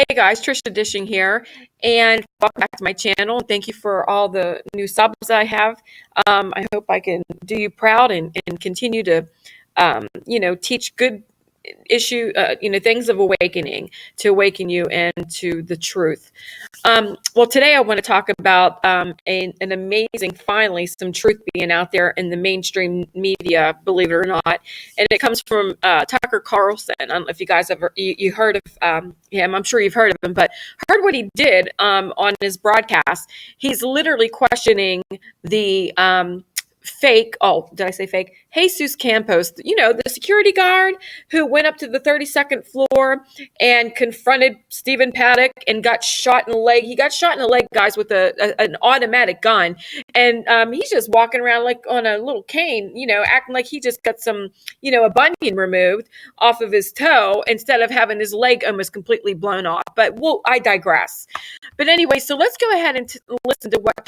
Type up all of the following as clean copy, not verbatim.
Hey guys, Trisha Dishing here, and welcome back to my channel. Thank you for all the new subs I have. I hope I can do you proud and continue to, teach good things of awakening to awaken you and to the truth. Well, today I want to talk about an amazing, finally, some truth being out there in the mainstream media, believe it or not. And it comes from Tucker Carlson. I don't know if you guys ever you heard of him. I'm sure you've heard of him, but heard what he did on his broadcast. He's literally questioning the did I say fake? Jesus Campos, the security guard who went up to the 32nd floor and confronted Stephen Paddock and got shot in the leg. He got shot in the leg, guys, with an automatic gun. And he's just walking around like on a little cane, acting like he just got some, a bunion removed off of his toe instead of having his leg almost completely blown off. But I digress. But anyway, so let's go ahead and listen to what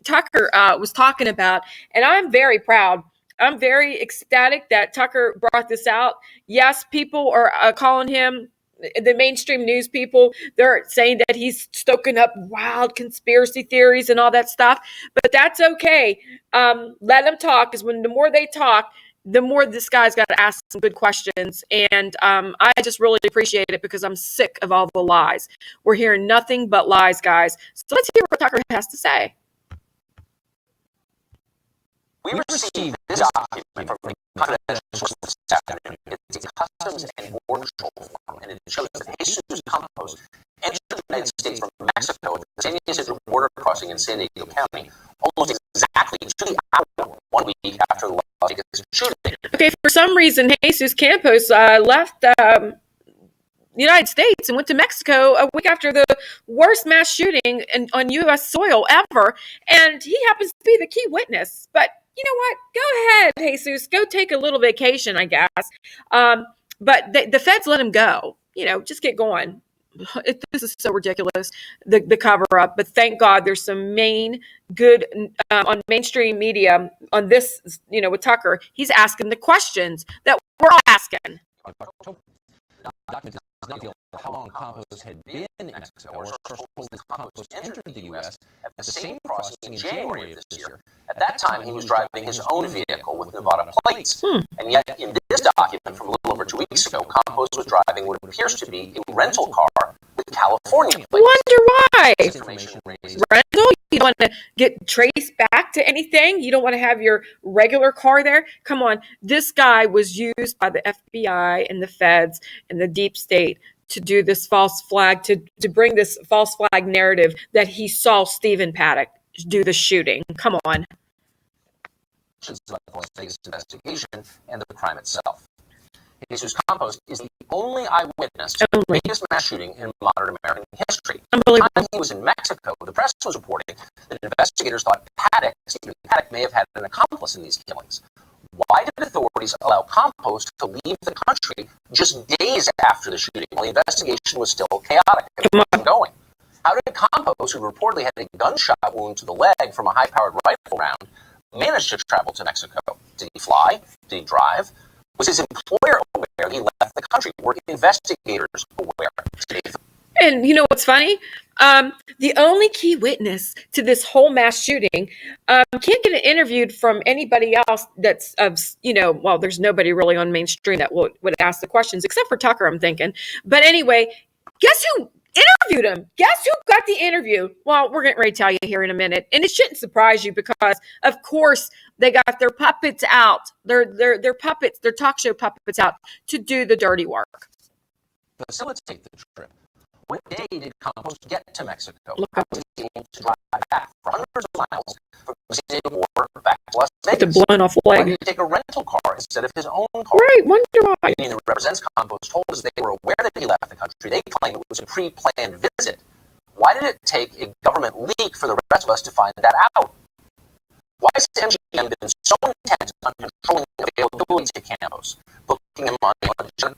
Tucker was talking about. And I'm very proud. I'm very ecstatic that Tucker brought this out. Yes, people are calling him, the mainstream news people, they're saying that he's stoking up wild conspiracy theories and all that stuff. But that's okay. Let them talk, because the more they talk, the more this guy's got to ask some good questions. And I just really appreciate it, because I'm sick of all the lies. We're hearing nothing but lies, guys. So let's hear what Tucker has to say. We received this document from the confidential source this afternoon. It's a Customs and Border Patrol form, and it shows that Jesus Campos entered the United States from Mexico at the San Ysidro border crossing in San Diego County, almost exactly to the hour 1 week after the Las Vegas shooting. Okay, for some reason, Jesus Campos left the United States and went to Mexico a week after the worst mass shooting on U.S. soil ever, and he happens to be the key witness. But you know what? Go ahead, Jesus. Go take a little vacation, I guess. But the feds let him go. Just get going. This is so ridiculous, the cover-up. But thank God there's some good on mainstream media on this, with Tucker. He's asking the questions that we're all asking. How long Campos had been in Mexico, or Campos entered the U.S. at the same crossing in January of this year. At that time, he was driving his own vehicle with Nevada plates. And yet, in this document from a little over 2 weeks ago, Campos was driving what appears to be a rental car with California plates. Wonder why? Rental? You don't want to get traced back to anything? You don't want to have your regular car there? Come on. This guy was used by the FBI and the feds and the deep state to do this false flag, to bring this false flag narrative that he saw Stephen Paddock do the shooting. Come on. Las Vegas investigation and the crime itself. Jesus Campos is the only eyewitness to the biggest mass shooting in modern American history. Unbelievable. At the time he was in Mexico, the press was reporting that investigators thought Stephen Paddock may have had an accomplice in these killings. Why did authorities allow Campos to leave the country just days after the shooting while the investigation was still chaotic and ongoing? How did Campos, who reportedly had a gunshot wound to the leg from a high-powered rifle round, manage to travel to Mexico? Did he fly? Did he drive? Was his employer aware he left the country? Were investigators aware? And you know what's funny? The only key witness to this whole mass shooting can't get it interviewed from anybody else that's there's nobody really on mainstream that would ask the questions, except for Tucker, I'm thinking. But anyway, guess who interviewed him? Guess who got the interview? Well, we're getting ready to tell you here in a minute. And it shouldn't surprise you, because, of course, they got their puppets out. Their puppets, their talk show puppets out to do the dirty work. Facilitate the trip. What day did Campos get to Mexico? How was he able to drive back for hundreds of miles from San Diego back to Las Vegas? The blown off leg. Why did he take a rental car instead of his own car? Right, wonder why. The that represents Campos told us they were aware that he left the country. They claimed it was a pre-planned visit. Why did it take a government leak for the rest of us to find that out? Why has MGM been so intent on controlling availability to Campos, booking him on the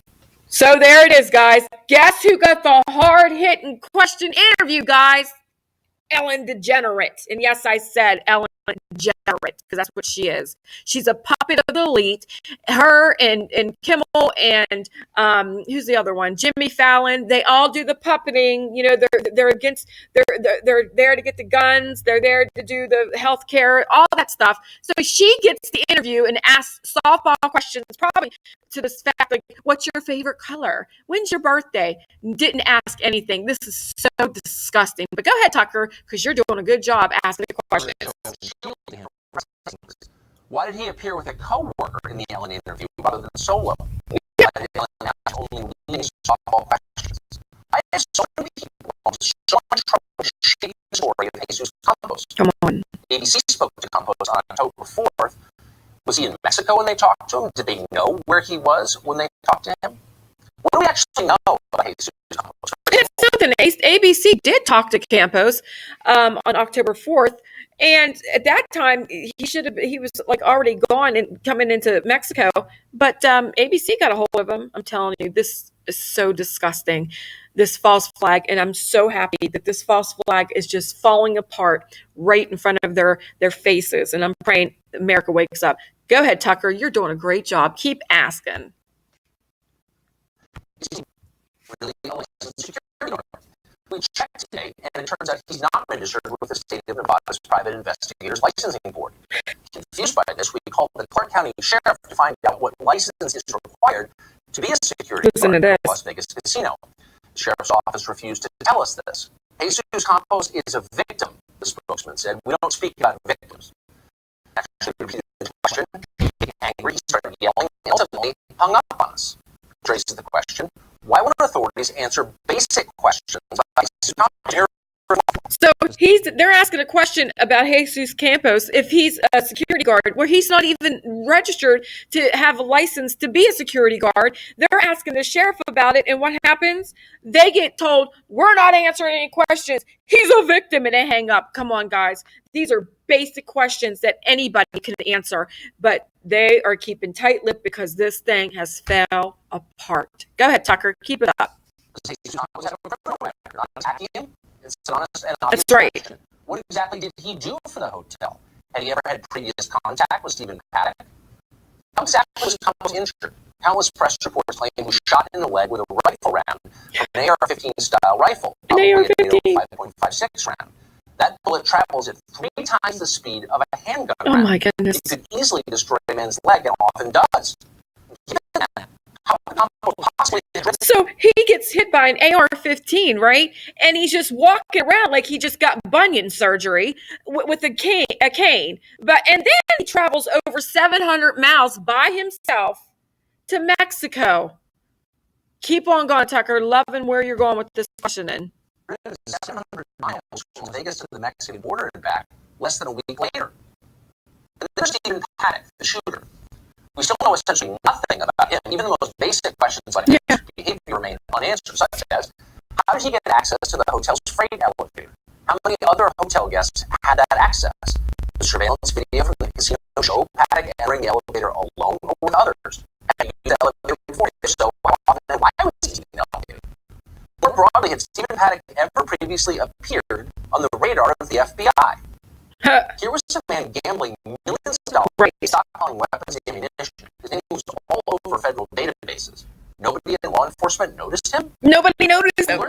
So there it is, guys. Guess who got the hard-hitting question interview, guys? Ellen DeGenerate. And yes, I said Ellen DeGenerate, because that's what she is. She's a puppet of the elite. Her and Kimmel and who's the other one? Jimmy Fallon. They all do the puppeting. You know, they're against. They're there to get the guns. They're there to do the health care, all that stuff. So she gets the interview and asks softball questions, probably to this fact, like, what's your favorite color? When's your birthday? Didn't ask anything. This is so disgusting. But go ahead, Tucker, because you're doing a good job asking the questions. Why did he appear with a co-worker in the Ellen interview rather than solo? Why did Ellen ask only leading softball questions? I have so many people so much trouble to shape the story of Jesus Campos. Come on. ABC spoke to Campos on October 4th. Was he in Mexico when they talked to him? Did they know where he was when they talked to him? What do we actually know about Jesus Campos? It's something. ABC did talk to Campos on October 4th. And at that time, he was like already gone and coming into Mexico. But ABC got a hold of him. I'm telling you, this is so disgusting, this false flag. And I'm so happy that this false flag is just falling apart right in front of their faces. And I'm praying America wakes up. Go ahead, Tucker. You're doing a great job. Keep asking. We checked today, and it turns out he's not registered with the state of Nevada's private investigators licensing board. Confused by this, we called the Clark County Sheriff to find out what license is required to be a security guard at the Las Vegas casino. The Sheriff's office refused to tell us this. Jesus Campos is a victim, the spokesman said. We don't speak about victims. Actually, repeated the question, getting angry, he started yelling, and ultimately hung up on us. Which raises the question, why would authorities answer basic questions like so they're asking a question about Jesus Campos if he's a security guard, where he's not even registered to have a license to be a security guard. They're asking the sheriff about it, and what happens? They get told, we're not answering any questions. He's a victim, and they hang up. Come on, guys. These are basic questions that anybody can answer, but they are keeping tight-lipped because this thing has fell apart. Go ahead, Tucker. Keep it up. That's right. Question. What exactly did he do for the hotel? Had he ever had previous contact with Stephen Paddock? How exactly was Campos injured? Countless press reports claim he was shot in the leg with a rifle round, an AR-15 style rifle, probably an 5.56 round. That bullet travels at 3 times the speed of a handgun round. Oh my goodness! It could easily destroy a man's leg, and often does. How could Campos possibly? So he gets hit by an AR-15, right? And he's just walking around like he just got bunion surgery with a cane. And then he travels over 700 miles by himself to Mexico. Keep on going, Tucker. Loving where you're going with this questioning. 700 miles from Vegas to the Mexican border and back, less than a week later. And there's Stephen Paddock, the shooter. We still know essentially nothing about him. Even the most basic questions like his behavior remain unanswered, such as, how did he get access to the hotel's freight elevator? How many other hotel guests had that access? The surveillance video from the casino showed Paddock entering the elevator alone or with others. Had he used the elevator before? If so, how often and why was he using the elevator? More broadly, had Stephen Paddock ever previously appeared on the radar of the FBI? Here was a man gambling millions of dollars, stockpiling weapons and ammunition. His name was all over federal databases. Nobody in law enforcement noticed him? Nobody noticed him.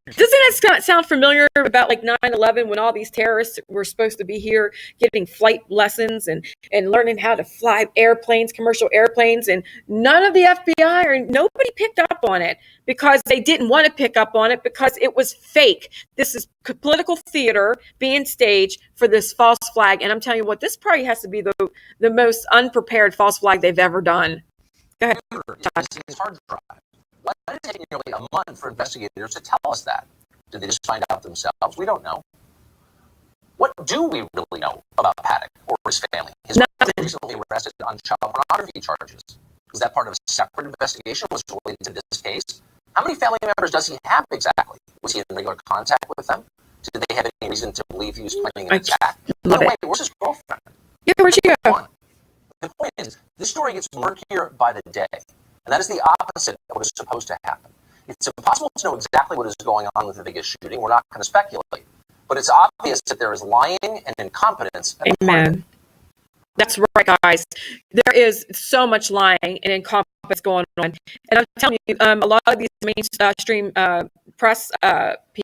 Doesn't that sound familiar about like 9/11 when all these terrorists were supposed to be here getting flight lessons and learning how to fly airplanes, commercial airplanes, and none of the FBI or nobody picked up on it because they didn't want to pick up on it because it was fake. This is political theater being staged for this false flag. And I'm telling you what, this probably has to be the most unprepared false flag they've ever done. Go ahead. His hard drive. Why did it take nearly a month for investigators to tell us that? Did they just find out themselves? We don't know. What do we really know about Paddock or his family? His wife was recently arrested on child pornography charges. Was that part of a separate investigation? Was related to this case? How many family members does he have exactly? Was he in regular contact with them? Did they have any reason to believe he was planning an attack? By the way, where's his girlfriend? Yeah, where'd she go? The point is, this story gets murkier by the day, and that is the opposite of what is supposed to happen. It's impossible to know exactly what is going on with the Vegas shooting. We're not going to speculate, but it's obvious that there is lying and incompetence. Amen. That's right, guys. There is so much lying and incompetence going on. And I'm telling you, a lot of these mainstream press